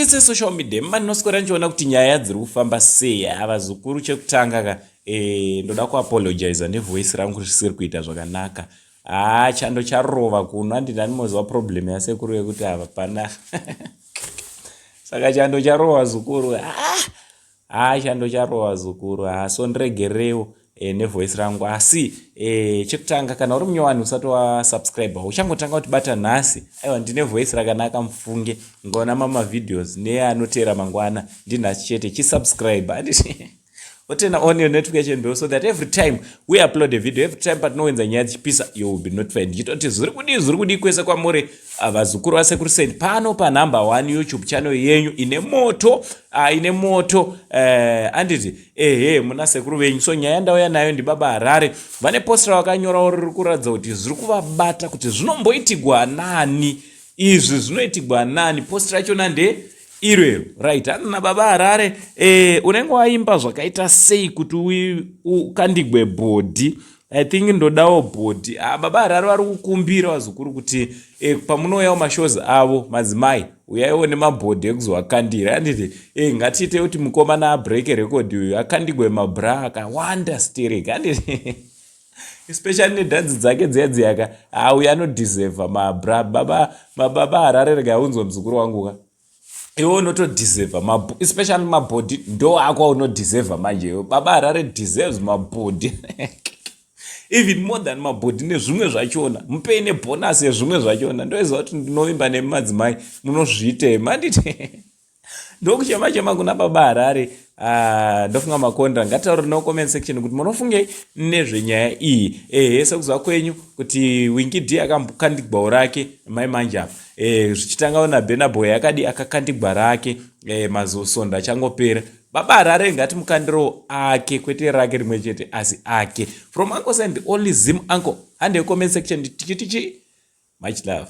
tese social media maninoswera ndichiona kuti nyaya dziri kufamba sei. Vazukuru chekutanga ka ndoda kuapologize nevoice rangu risiri kuita zvakanaka. Chando charova kuno handina ndimoziva problem yasekuru yekuti ava pana saka chando charova zukuru. Chando charova zukuru. So ndiregerewo nevoice rangu. Asi chekutanga kana uri munyowani usati wasubscribe uchangotanga kuti bata nhasi aiwa ndine voice rakanaka mufunge ngona mama videos neanotera mangwana ndinhasi chete chisubscribe handiti otena on your notification bell so that every time we upload a video, every time patinowenza nyaya dzichipisa you will be notified. Ndichitoti zviri kudi kwese kwamuri vazukuru vasekuru sendi pano panumber 1 YouTube channel yenyu ine moto anditi muna sekuru venyu. So nyaya ndauya nayo ndibaba Harare vane poster vakanyora riri kuratidza kuti zviri kuvabata kuti zvinomboitigwa nani izvi zvinoitigwa nani. Poster rachona irero right. Andina baba Harare unenge waimba zvakaita sei kuti ukandigwe bhodhi. I think ndodawo bhodhi. Baba Harare vari kukumbira vazukuru kuti pamunouyawo mashows avo madzimai uyaiwo nemabhodhi ekuzovakandira. Handiti ngatiite kuti mukomana abreak record uyu akandigwe mabra akawanda stereka. Handiti especially nedhanzi dzake dziyadziyaka uyu anodeserva mabra. Baba Harare rega unzwa muzukuru wangu iwe unotodeserva especially mabhodhi ndo ako unodeserva manje. Baba Harare deserves mabhodhi even more than mabhodhi nezvimwe zvachona. Mupei nebonus yezvimwe zvachona. Ndoiziva kuti ndinovimba nemadzimai munozviitema. Handiti ndokuchema kuna baba Harare. Ndofunga makonda ngataure no comment section kuti munofungei nezvenyaya iyi. Sekuziva kwenyu kuti Wingidi akakandigwa rake mai manje apa zvichitanga na Benaboy akadi akakandigwa rake mazosonda changopera. Baba Harare ngati mukandiro ake kwete rake rimwe chete asi ake. From Uncle Send only Zim Uncle. And the comment section tichi much love.